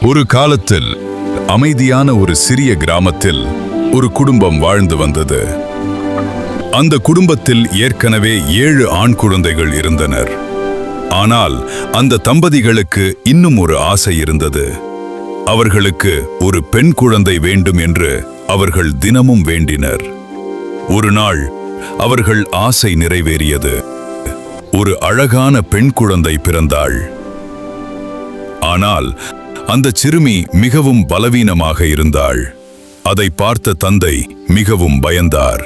ஒரு காலத்தில் அமைதியான ஒரு சிறிய கிராமத்தில் ஒரு குடும்பம் வாழ்ந்து வந்தது. அந்த குடும்பத்தில் ஏற்கனவே 7 ஆண் குழந்தைகள் இருந்தனர். ஆனால் அந்த தம்பதிகளுக்கு இன்னும் ஒரு ஆசை இருந்தது. அவர்களுக்கு ஒரு பெண் குழந்தை வேண்டும் என்று அவர்கள் தினமும் வேண்டினர். ஒரு நாள் அவர்கள் ஆசை நிறைவேறியது. ஒரு அழகான பெண் குழந்தை பிறந்தாள். ஆனால் அந்த சிறுமி மிகவும் பலவீனமாக இருந்தாள். அதை பார்த்த தந்தை மிகவும் பயந்தார்.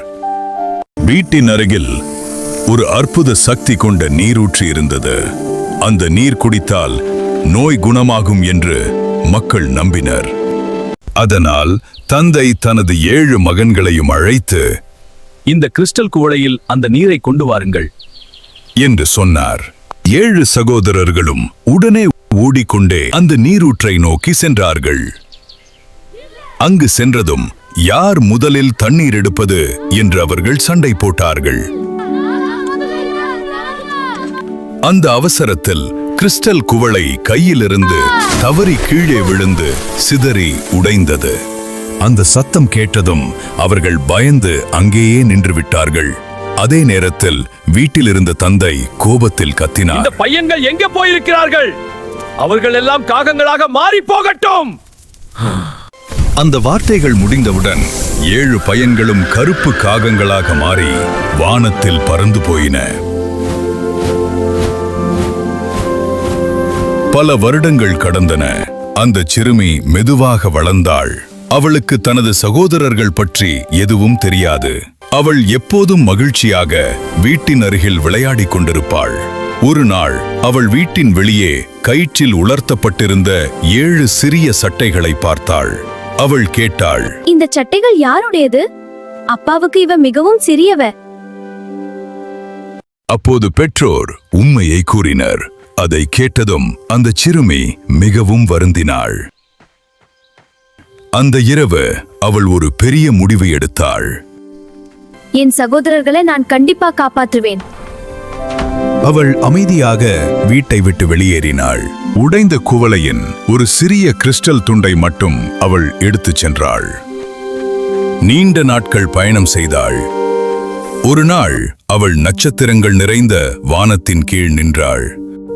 வீட்டின் அருகில் ஒரு அற்புத சக்தி கொண்ட நீரூற்று இருந்தது. அந்த நீர் குடித்தால் நோய் குணமாகும் என்று மக்கள் நம்பினர். அதனால் தந்தை தனது 7 மகன்களையும் அழைத்து, இந்த கிறிஸ்டல் குவளையில் அந்த நீரை கொண்டு வாருங்கள் என்று சொன்னார். 7 சகோதரர்களும் உடனே ஓடிக்கொண்டே அந்த நீரூற்றை நோக்கி சென்றார்கள். அங்கு சென்றதும் யார் முதலில் தண்ணீர் எடுப்பது என்று அவர்கள் சண்டை போட்டார்கள். அந்த அவசரத்தில் கிறிஸ்டல் குவளை கையிலிருந்து தவறி கீழே விழுந்து சிதறி உடைந்தது. அந்த சத்தம் கேட்டதும் அவர்கள் பயந்து அங்கேயே நின்று விட்டார்கள். அதே நேரத்தில் வீட்டில் இருந்த தந்தை கோபத்தில் கத்தினார், இந்த பையன்கள் எங்கே போயிருக்கிறார்கள்? அவர்கள் எல்லாம் காகங்களாக மாறி போகட்டும். அந்த வார்த்தைகள் முடிந்தவுடன் 7 பையன்களும் கருப்பு காகங்களாக மாறி வானத்தில் பறந்து போயின. பல வருடங்கள் கடந்தன. அந்த சிறுமி மெதுவாக வளர்ந்தாள். அவளுக்கு தனது சகோதரர்கள் பற்றி எதுவும் தெரியாது. அவள் எப்போதும் மகிழ்ச்சியாக வீட்டின் அருகில் விளையாடிக் கொண்டிருப்பாள். ஒரு நாள் அவள் வீட்டின் வெளியே கயிற்றில் உலர்த்தப்பட்டிருந்த 7 சிறிய சட்டைகளை பார்த்தாள். அவள் கேட்டாள், இந்த சட்டைகள் யாருடையது? அப்பாவுக்கு இவ மிகவும் சிறியவ. அப்போது பெற்றோர் உண்மையை கூறினர். அதை கேட்டதும் அந்த சிறுமி மிகவும் வருந்தினாள். அந்த இரவு அவள் ஒரு பெரிய முடிவு எடுத்தாள். என் சகோதரர்களை நான் கண்டிப்பா காப்பாற்றுவேன். அவள் அமைதியாக வீட்டை விட்டு வெளியேறினாள். உடைந்த குவளையின் ஒரு சிறிய கிறிஸ்டல் துண்டை மட்டும் அவள் எடுத்துச் சென்றாள். நீண்ட நாட்கள் பயணம் செய்தாள். ஒரு நாள் அவள் நட்சத்திரங்கள் நிறைந்த வானத்தின் கீழ் நின்றாள்.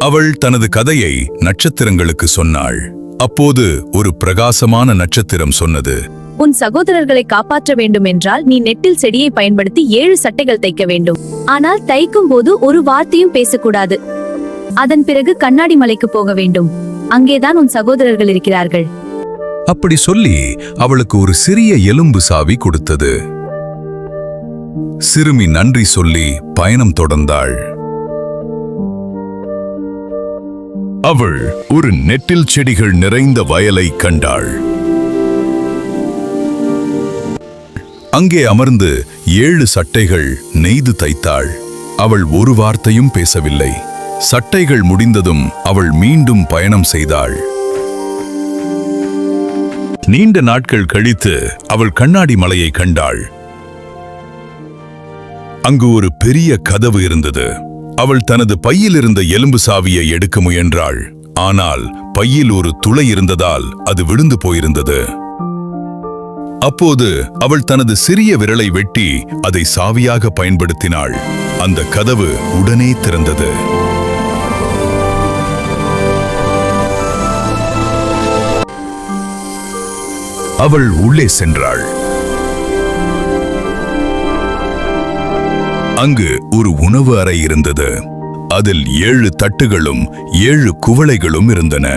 அவள் தனது கதையை நட்சத்திரங்களுக்கு சொன்னாள். அப்போது ஒரு பிரகாசமான நட்சத்திரம் சொன்னது, உன் சகோதரர்களை காப்பாற்ற வேண்டும் என்றால் நீ நெட்டில் செடியை பயன்படுத்தி 7 சட்டைகள் தைக்க வேண்டும். ஆனால் தைக்கும் போது ஒரு வார்த்தையும் பேசக்கூடாது. அதன் பிறகு கண்ணாடி மலைக்கு போக வேண்டும். அங்கேதான் உன் சகோதரர்கள் இருக்கிறார்கள். அப்படி சொல்லி அவளுக்கு ஒரு சிறிய எலும்பு சாவி கொடுத்தது. சிறுமி நன்றி சொல்லி பயணம் தொடர்ந்தாள். அவள் ஒரு நெட்டில் செடிகள் நிறைந்த வயலை கண்டாள். அங்கே அமர்ந்து 7 சட்டைகள் நெய்து தைத்தாள். அவள் ஒரு வார்த்தையும் பேசவில்லை. சட்டைகள் முடிந்ததும் அவள் மீண்டும் பயணம் செய்தாள். நீண்ட நாட்கள் கழித்து அவள் கண்ணாடி மலையை கண்டாள். அங்கு ஒரு பெரிய கதவு இருந்தது. அவள் தனது பையில் இருந்த எலும்பு சாவியை எடுக்க முயன்றாள். ஆனால் பையில் ஒரு துளை இருந்ததால் அது விழுந்து போயிருந்தது. அப்போது அவள் தனது சிறிய விரலை வெட்டி அதை சாவியாக பயன்படுத்தினாள். அந்த கதவு உடனே திறந்தது. அவள் உள்ளே சென்றாள். அங்கு ஒரு உணவு அறை இருந்தது. அதில் 7 தட்டுகளும் 7 குவளைகளும் இருந்தன.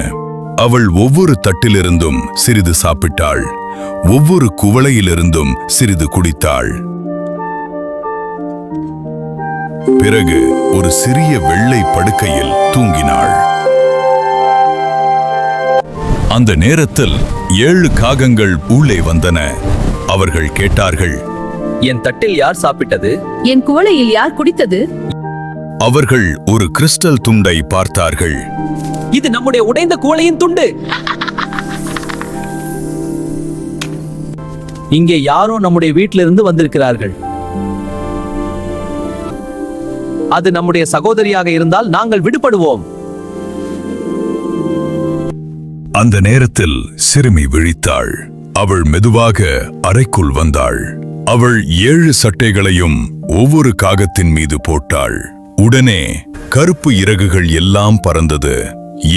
அவள் ஒவ்வொரு தட்டிலிருந்தும் சிறிது சாப்பிட்டாள். ஒவ்வொரு குவளையிலிருந்தும் சிறிது குடித்தாள். பிறகு ஒரு சிறிய வெள்ளை படுக்கையில் தூங்கினாள். அந்த நேரத்தில் 7 காகங்கள் உள்ளே வந்தன. அவர்கள் கேட்டார்கள், என் தட்டில் யார் சாப்பிட்டது? என் குவளையில் யார் குடித்தது? அவர்கள் ஒரு கிறிஸ்டல் துண்டை பார்த்தார்கள். இது நம்முடைய உடைந்த குவளையின் துண்டு. இங்கே யாரோ நம்முடைய வீட்டிலிருந்து வந்திருக்கிறார்கள். அது நம்முடைய சகோதரியாக இருந்தால் நாங்கள் விடுபடுவோம். அந்த நேரத்தில் சிறுமி விழித்தாள். அவள் மெதுவாக அறைக்குள் வந்தாள். அவள் 7 சட்டைகளையும் ஒவ்வொரு காகத்தின் மீது போட்டாள். உடனே கருப்பு இறகுகள் எல்லாம் பறந்தது.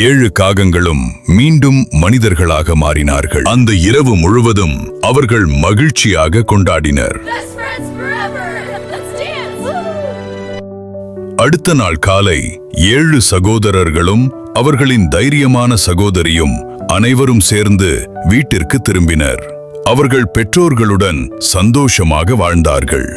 7 காகங்களும் மீண்டும் மனிதர்களாக மாறினார்கள். அந்த இரவு முழுவதும் அவர்கள் மகிழ்ச்சியாக கொண்டாடினர். அடுத்த நாள் காலை 7 சகோதரர்களும் அவர்களின் தைரியமான சகோதரியும் அனைவரும் சேர்ந்து வீட்டிற்கு திரும்பினர். அவர்கள் பெற்றோர்களுடன் சந்தோஷமாக வாழ்ந்தார்கள்.